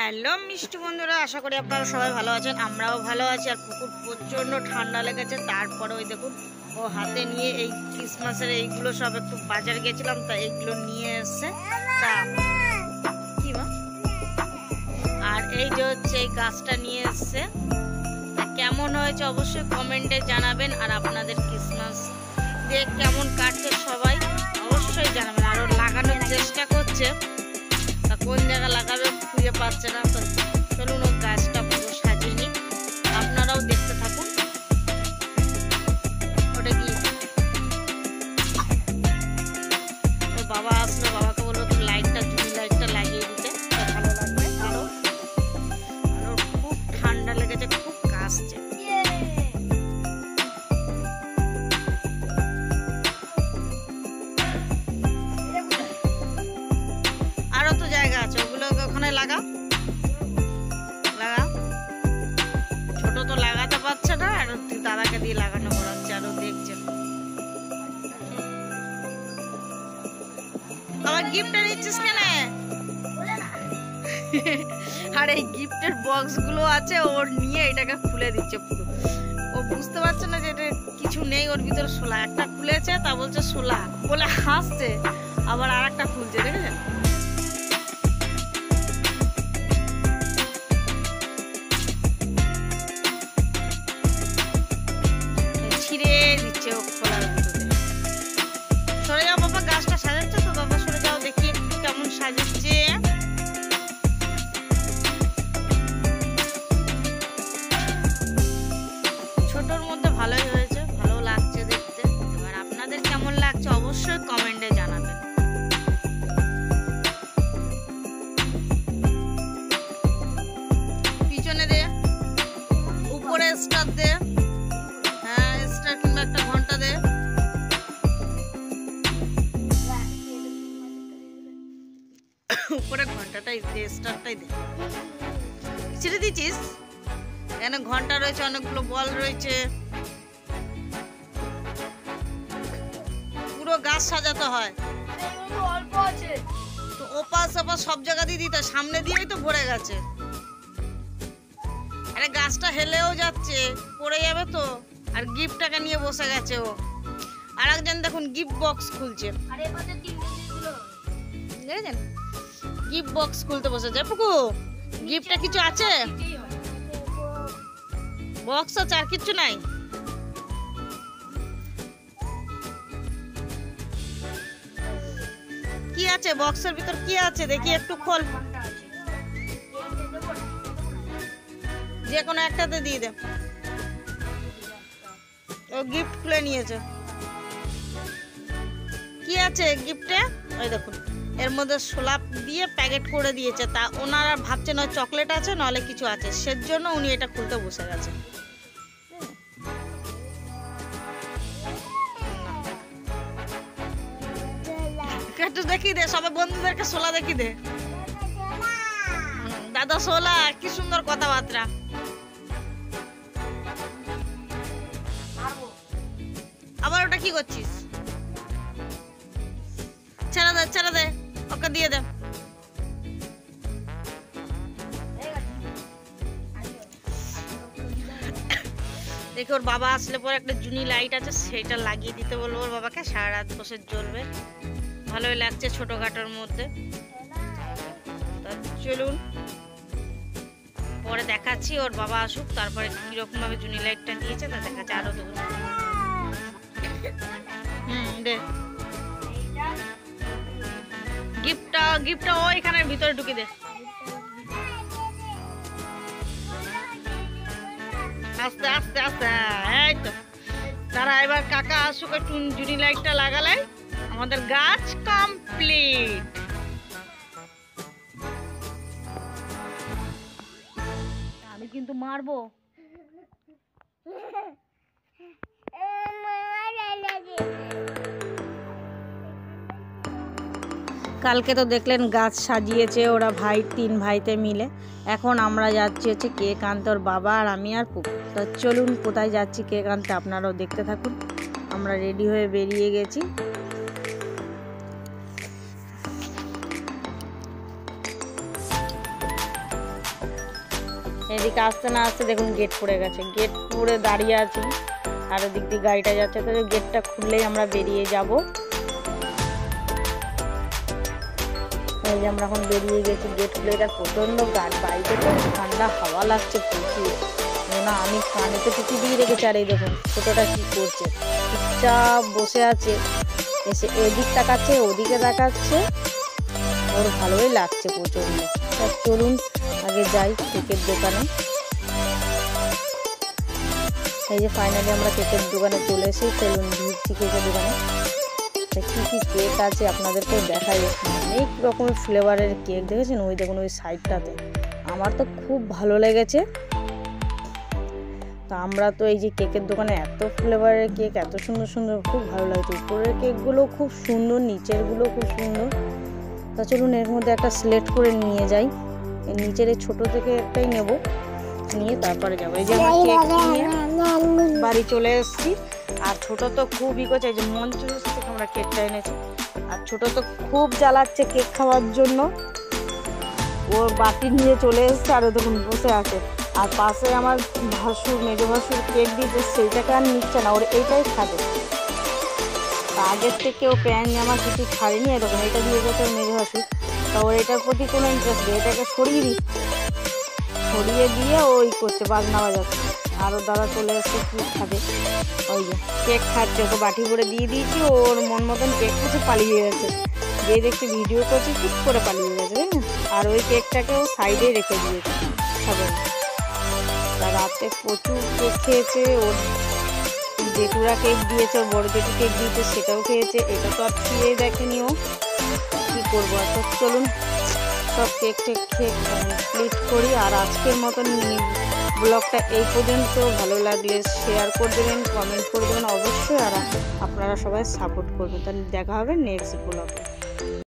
Hello মিষ্টি বন্ধুরা, আশা করি আপনারা সবাই ভালো আছেন। আমরাও ভালো আছি। আর পুকুর প্রচণ্ড ঠান্ডা লেগেছে। তারপরে ওই দেখুন ও হাতে নিয়ে এই ক্রিসমাসের এইগুলো সব একটু বাজার গেছিলাম, তা এইগুলো নিয়ে এসছে। তা কি মা, আর এই যে হচ্ছে এই গাছটা নিয়ে এসছে। তা কেমন হয়েছে অবশ্যই কমেন্টে জানাবেন। আর আপনাদের ক্রিসমাস ডে কেমন কাটছে সবাই অবশ্যই জানাবেন। আরও লাগানোর চেষ্টা করছে, তা কোন জায়গা লাগাবে খুঁজে পাচ্ছে না। তো চলুন ও গাছটা পুরো সাজিয়ে নিই, আপনারাও দেখতে থাকুন। ওটা কি ওর বাবা আসলো, বাবাকে বললো তুমি লাইটটা জুনি লাইটটা লাগিয়ে দিতে, ভালো লাগবে। আরো খুব ঠান্ডা লেগেছে, খুব কাশছে। আরো তো জায়গা আছে, ওগুলো ওখানে লাগা। ছোট তো লাগাতে পারছে না, আর দাদাকে দিয়ে লাগানো করাচ্ছে। আরো দেখছেন আমার গিফটটা নিচ্ছিস কেন? আর এই গিফটের বক্স গুলো আছে, ওর নিয়ে এটাকে খুলে দিচ্ছে পুরো। ও বুঝতে পারছে না যে এটা কিছু নেই, ওর ভিতরে শোলা একটা খুলেছে, তা বলছে শোলা বলে হাসছে, আবার আর একটা খুলছে। দেখেছেন ছিঁড়ে দিচ্ছে ও খোলার ভিতরে। সরে যাও বাবা, গাছটা সাজাচ্ছে তো বাবা, সরে যাও দেখি একটু কেমন সাজাচ্ছে। ছোটর মধ্যে ভালোই হয়েছে, ভালো লাগছে দেখতে। এবার আপনাদের কেমন লাগছে অবশ্যই কমেন্টে জানাবেন। পিছনে দে, উপরে স্টার দে, হ্যাঁ স্টার কিংবা একটা ঘন্টা দে। উপরে ঘন্টাটাই দে, স্টারটাই দে। ছিঁড়ে দিচ্ছিস? এখানে ঘন্টা রয়েছে, অনেকগুলো বল রয়েছে। পুরো গাছ সাজাতে হয় তো, ওপাশ ওপাশ সব জায়গা দিয়ে দিতে, সামনে দিয়েই তো ভরে গেছে। আরে গাছটা হেলেও যাচ্ছে, পড়ে যাবে তো। আর গিফটটাকে নিয়ে বসে গেছে ও। আর একজন দেখুন গিফট বক্স খুলছে, দেখেছেন গিফট বক্স খুলতে বসেছে। পুকু গিফটটা কিছু আছে? বক্স আছে, আর কিছু নাই। কি আছে বক্সের ভিতর, কি আছে দেখি একটু খোল। যে কোনো একটাতে দিয়ে দে। ও গিফট খুলে নিয়েছে। কি আছে গিফটে? ওই দেখুন এর মধ্যে সোলাপ দিয়ে প্যাকেট করে দিয়েছে। তা ওনারা ভাবছেন ওই চকলেট আছে নাহলে কিছু আছে, সেজন্য উনি এটা খুলতে বসে গেছে। একটু দেখি দে, সবাই বন্ধুদেরকে সোলা দেখি দে। দাদা সোলা, কি সুন্দর কথাবার্তা। আবার ওটা কি করছিস? ছেড়ে দে, ছেড়ে দে, ওকে দিয়ে দে। দেখি ওর বাবা আসলে পরে একটা জুনি লাইট আছে, সেটা লাগিয়ে দিতে বলবো ওর বাবাকে, সারা রাত বসে জ্বলবে। ভালোই লাগছে ছোটখাটোর মধ্যে। চলুন পরে দেখাচ্ছি, ওর বাবা আসুক, তারপরে কিরকম ভাবে জুনি লাইটটা নিয়েছে তা দেখাচ্ছে। আরো দেবো, দে গিফটটা ওইখানের ভিতরে ঢুকে দে। আস্তে আস্তে আস্তে, এই তো তারা এবার কাকা আসুক, একটু জুনি লাইটটা লাগালাই আমাদের গাছ কমপ্লিট। আমি কিন্তু মারবো। কালকে তো দেখলেন গাছ সাজিয়েছে ওরা তিন ভাইতে মিলে। এখন আমরা যাচ্ছি হচ্ছে কেক আনতে, ওর বাবা আর আমি আর পুকু। তো চলুন কোথায় যাচ্ছি কেক আনতে আপনারাও দেখতে থাকুন। আমরা রেডি হয়ে বেরিয়ে গেছি। এদিকে আসতে না আসতে দেখুন গেট পড়ে গেছে, গেট পড়ে দাঁড়িয়ে আছি, আর ওদিক দিয়ে গাড়িটা যাচ্ছে, তো গেটটা খুললেই আমরা বেরিয়ে যাব। এই যে আমরা এখন বেরিয়ে গেছি, গেট খুলে, এটা প্রচণ্ড বাইরে তো ঠান্ডা হাওয়া লাগছে প্রচুর না, আমি কানে তো টুপি দিয়ে রেখেছি। আর এই দেখুন ছোটোটা কি করছে, চুপচাপ বসে আছে, এসে এদিক তাকাচ্ছে ওদিকে তাকাচ্ছে, ওর ভালোই লাগছে প্রচণ্ড। চলুন আগে যাই কেকের দোকানে। এই যে ফাইনালি আমরা কেকের দোকানে চলে এসে চলুন ঢুকছি কেকের দোকানে। কী কী কেক আছে আপনাদেরকে দেখাই, অনেক রকমের ফ্লেভারের কেক দেখেছেন, ওই দেখুন ওই সাইডটাতে, আমার তো খুব ভালো লেগেছে। তো আমরা তো এই যে কেকের দোকানে এত ফ্লেভারের কেক, এত সুন্দর সুন্দর, খুব ভালো লাগছে। উপরের কেকগুলো খুব সুন্দর, নিচেরগুলো খুব সুন্দর। তা চলুন এর মধ্যে একটা সিলেক্ট করে নিয়ে যাই, নিচের এই ছোটো থেকে একটাই নেব, নিয়ে তারপরে যাবো। এই যে আমরা কেক নিয়ে বাড়ি চলে এসেছি, আর ছোটো তো খুবই করছে, এই যে মঞ্চ থেকে আমরা কেকটা এনেছি, আর ছোটো তো খুব জ্বালাচ্ছে কেক খাওয়ার জন্য, ওর বাটি নিয়ে চলে এসছে, আর ও দেখুন বসে আছে। আর পাশে আমার ভাসুর, মেজো ভাসুর কেক দিতে, সেইটাকে আর নিচ্ছে না, ওর এইটাই খাবে। আগের থেকে ও প্যান্ট জামা কিছু ছাড়েনি, এরকম এটা দিয়ে গেছে ওর মেজো ভাসুর, তা ওর এটার প্রতি কোনো ইন্টারেস্ট নেই, এটাকে সরিয়ে দিয়ে ওই করছে, বাজনা বাজাচ্ছে। আর ওর দাদা চলে এসছে কি খাবে, ওই যে কেক খাচ্ছে, ওকে বাটি ভরে দিয়ে দিয়েছি, ওর মন মতন কেক খাচ্ছে, পালিয়ে গেছে, যে দেখছি ভিডিও করছে চুপ করে পালিয়ে গেছে, তাই না। আর ওই কেকটাকে ও সাইডে রেখে দিয়েছে, খাবে না। তা রাতে প্রচুর কেক খেয়েছে, ওর জেঠুরা কেক দিয়েছে, ওর বড় জেঠু কেক দিয়েছে, সেটাও খেয়েছে, এটা তো আর খেয়ে দেখেনি ও, কী করবো। আর তো চলুন সব কেক খেয়ে কমপ্লিট করি। আর আজকের মতন ব্লগটা এই পর্যন্ত, ভালো লাগলে শেয়ার করে দেবেন, কমেন্ট করে দেবেন অবশ্যই, আর আপনারা সবাই সাপোর্ট করবেন। তাহলে দেখা হবে নেক্সট ব্লগে।